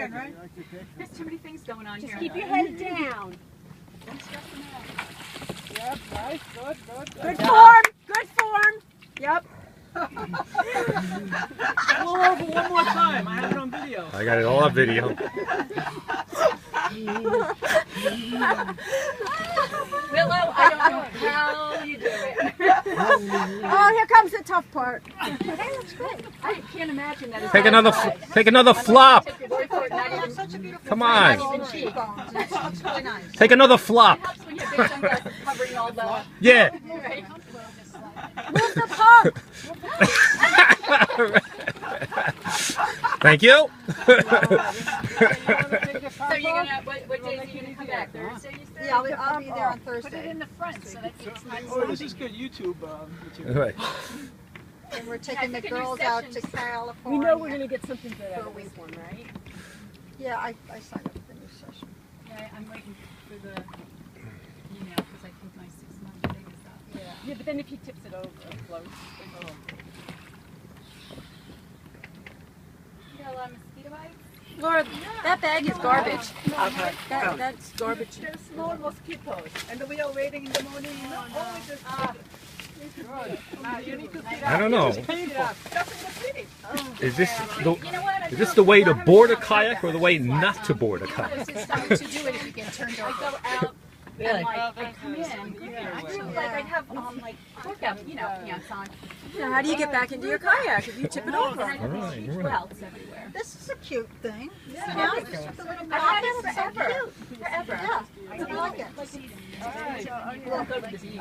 can, right? There's too many things going on here. Keep your head down. Don't stress them out. Yep, nice, good. Good form. Good form. Yep. Pull over one more time. I have it on video. I got it all on video. Willow, I don't know how you do it. Oh, here comes the tough part. Hey, that's good. I can't imagine that. Take another flop. Take your word for it, not even, Such a beautiful Come on. Not even cheek bones. It looks really nice. Take another flop. helps when you have big sunglasses covering all the... Yeah. Right. Move the pump. Thank you. So you're gonna, what days are you gonna come back? Thursday, you said? Yeah, I'll be there on Put it Thursday. in the front so that it's nice. Oh, this is good YouTube material. Right. And we're taking the girls out to California. We know we're gonna get something good out For a of this week. one, right? Yeah, I signed up for the new session. Yeah, I'm waiting for the email because I think my 6-month thing is up. Yeah. Yeah, but then if he tips it over, it floats. You got a lot of mosquito bites? Laura, that bag is garbage. That's garbage. There's small mosquitoes, and we are waiting in the morning. Oh, just you need to sit I don't know. just in the city. Is this the You know what? is this the way to board a kayak or the way not to board a kayak? It's just to do it if you get turned over. I go out and like I come in. I feel like I'd have like workout, pants on. Now, how do you get back into your kayak if you tip it over? And I have these huge welts everywhere. This is a cute thing. Yeah. Just with the little I've had it pockets. It's so forever. cute. Forever. Yeah, I like it. We'll go to the beach.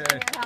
Yay!